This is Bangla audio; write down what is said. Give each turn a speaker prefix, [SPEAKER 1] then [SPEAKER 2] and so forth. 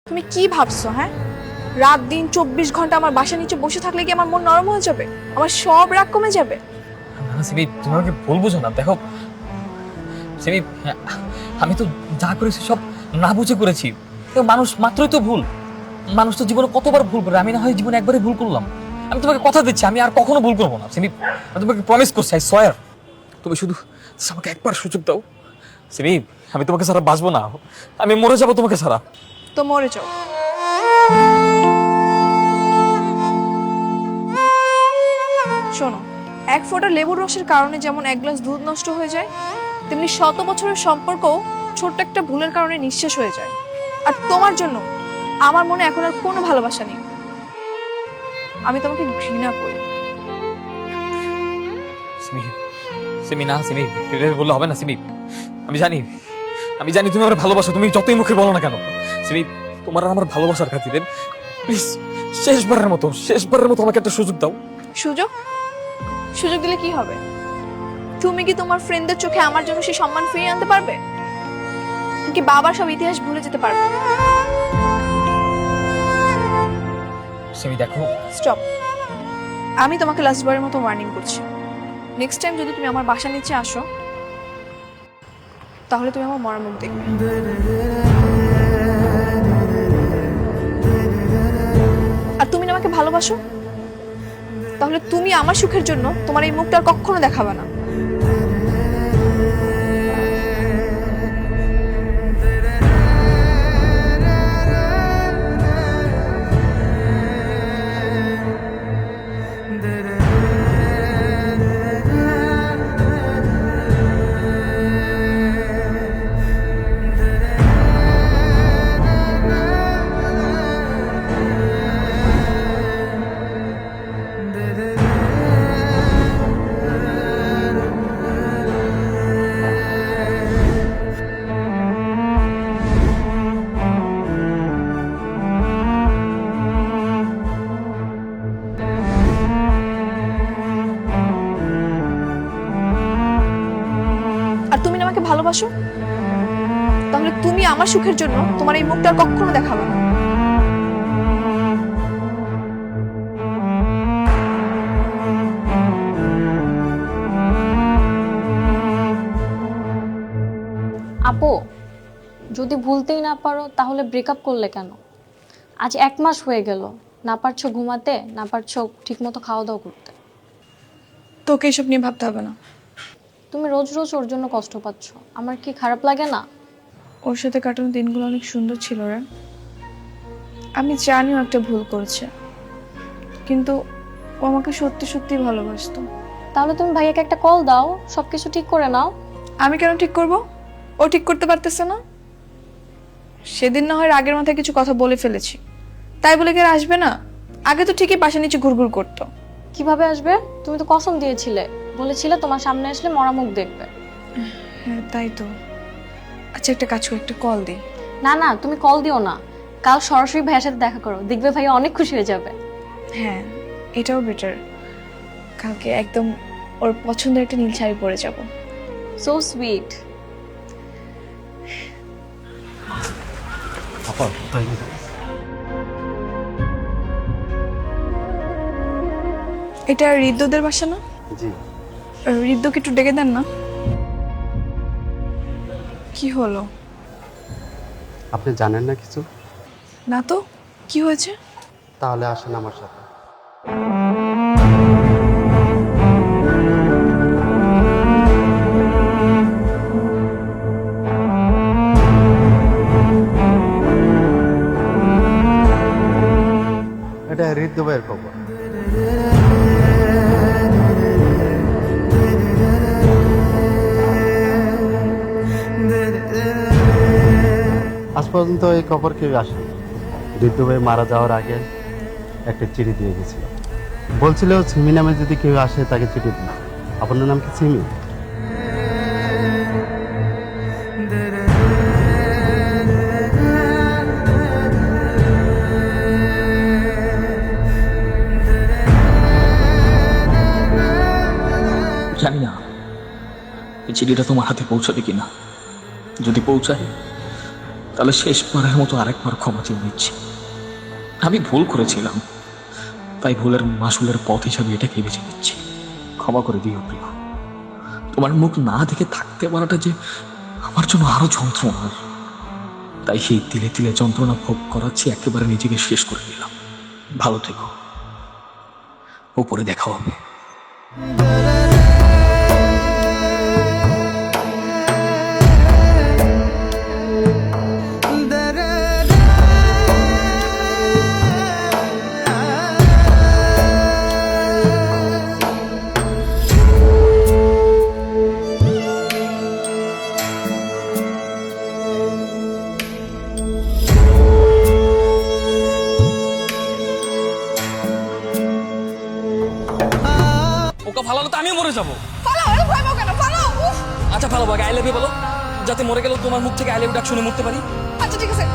[SPEAKER 1] তুমি কি ভাবছো? হ্যাঁ, রাত দিন 24 ঘন্টা আমার বাসার নিচে বসে থাকলে কি আমার মন নরম হয়ে যাবে? আমার সব রাগ কমে যাবে?
[SPEAKER 2] না সিমি, তুমি আমাকে ভুল বুঝো না। দেখো সিমি, আমি তো যা করেছি সব না বুঝে করেছি। মানুষ মাত্রই তো ভুল। মানুষ তো জীবনে কতবার ভুল করে, আমি না হয় জীবনে একবারই ভুল করলাম। আমি তোমাকে কথা দিচ্ছি আমি আর কখনো ভুল করবো না সিমি। আমি তোমাকে প্রমিস করছি, আই সোয়ার। তুমি শুধু আমাকে একবার সুযোগ দাও সিমি। আমি তোমাকে ছাড়া বাঁচবো না, আমি মরে যাবো তোমাকে ছাড়া।
[SPEAKER 1] তো মরে যাও। শোনো, এক ফোঁটা লেবুর রসের কারণে যেমন এক গ্লাস দুধ নষ্ট হয়ে যায়, তেমনি শত বছরের সম্পর্কও ছোট্ট একটা ভুলের কারণে নিঃশেষ হয়ে যায়। আর তোমার জন্য আমার মনে এখন আর কোনো ভালোবাসা নেই। আমি তোমাকে ঘৃণা করি।
[SPEAKER 2] সিমি, সিমি না সিমি, এভাবে বললে হবে না সিমি। আমি জানি, আমি জানি তুমি আমার ভালোবাসো, তুমি যতই মুখে বলো না কেন। সিমি, তোমার আর আমার ভালোবাসার খাতিরে প্লিজ শেষবারের মতো আমাকে একটা সুযোগ দাও।
[SPEAKER 1] সুযোগ? সুযোগ দিলে কি হবে? তুমি কি তোমার ফ্রেন্ডদের চোখে আমার জন্য সেই সম্মান ফিরিয়ে আনতে পারবে? কি বাবার সব ইতিহাস ভুলে যেতে পারবে?
[SPEAKER 2] সিমি দেখো,
[SPEAKER 1] স্টপ। আমি তোমাকে লাস্টবারের মতো ওয়ার্নিং করছি। নেক্সট টাইম যদি তুমি আমার বাসা নিচে আসো, তাহলে তুমি আমার মরা মুখ দেখবে। আর তুমি না আমাকে ভালোবাসো, তাহলে তুমি আমার সুখের জন্য তোমার এই মুখটা আর কখনো দেখাবে না। আর তুমি না আমাকে ভালোবাসো, তাহলে তুমি আমার সুখের জন্য তোমার এই মুখটা আর কখনো দেখাবে না।
[SPEAKER 3] আপু, যদি ভুলতেই না পারো তাহলে ব্রেকআপ করলে কেন? আজ 1 মাস হয়ে গেল, না পারছো ঘুমাতে, না পারছো ঠিকমতো খাওয়া দাওয়া করতে।
[SPEAKER 1] তোকে এসব নিয়ে ভাবতে হবে না।
[SPEAKER 3] তুমি রোজ রোজ ওর জন্য কষ্ট পাচ্ছ, আমার কি খারাপ লাগে না?
[SPEAKER 1] ওর সাথে কাটানো দিনগুলো অনেক সুন্দর ছিল রে। আমি জানি ও একটা ভুল করেছে, কিন্তু ও আমাকে সত্যি সত্যি ভালোবাসতো।
[SPEAKER 3] তাহলে তুমি ভাইয়াকে একটা কল দাও, সবকিছু ঠিক করে নাও।
[SPEAKER 1] আমি কেন ঠিক করব? ও ঠিক করতে পারতেছে না। সেদিন না হয় রাগের মাথায় কিছু কথা বলে ফেলেছি, তাই বলে কি আর আসবে না? আগে তো ঠিকই পাশে নিচে ঘুরঘুর করতো।
[SPEAKER 3] কিভাবে আসবে? তুমি তো কসম দিয়েছিলে, বলেছিলে তোমার সামনে আসলে মরা মুখ দেখবে।
[SPEAKER 1] হ্যাঁ তাই তো। আচ্ছা একটা কাজ করে একটা কল দিই।
[SPEAKER 3] না না, তুমি কল দিও না, কাল সরাসরি ভাইয়ের সাথে দেখা করো, দেখবে ভাইয়া অনেক খুশি হয়ে যাবে।
[SPEAKER 1] হ্যাঁ এটাও বেটার। কালকে একদম ওর পছন্দের একটা নীল শাড়ি পরে যাব।
[SPEAKER 3] So sweet.
[SPEAKER 1] এটা হৃদ্যদের বাসা না?
[SPEAKER 4] জি।
[SPEAKER 1] হৃদ্যকে একটু ডেকে দেন না। কি হলো?
[SPEAKER 4] আপনি জানেন না কিছু?
[SPEAKER 1] না তো, কি হয়েছে?
[SPEAKER 4] তাহলে আসেন আমার সাথে। এটা হৃদ্য ভাইয়ের খবর। আজ পর্যন্ত এই খবর কেউ আসেনি। হৃদ্য ভাই মারা যাওয়ার আগে একটা চিঠি দিয়ে গেছিল, বলছিল সিমি নামে যদি কেউ আসে তাকে চিঠি দিন। আপনার নাম কি সিমি?
[SPEAKER 2] জানি না এই চিঠিটা তোমার হাতে পৌঁছাবে কিনা। যদি পৌঁছায় তাহলে শেষবারের মতো আরেকবার ক্ষমা চেয়ে নিচ্ছি। আমি ভুল করেছিলাম, তাই ভুলের মাসুলের পথ হিসাবে এটাকে বেছে নিচ্ছি। ক্ষমা করে দিও প্রিয়। তোমার মুখ না দেখে থাকতে পারাটা যে আমার জন্য আরো যন্ত্রণার, তাই সেই তিলে তিলে যন্ত্রণা ভোগ করাচ্ছি, একেবারে নিজেকে শেষ করে দিলাম। ভালো থেকো, উপরে দেখা হবে। ওকে ফালালে তো আমিও মরে যাবো।
[SPEAKER 1] ফালাও, এত ভয় পাও কেন? ফালাও। উফ।
[SPEAKER 2] আচ্ছা ফালাবো, আগে আই লাভ ইউ বলো, যাতে মরে গেলেও তোমার মুখ থেকে আই লাভ ইউ ডাক শুনে মরতে পারি।
[SPEAKER 1] আচ্ছা ঠিক আছে,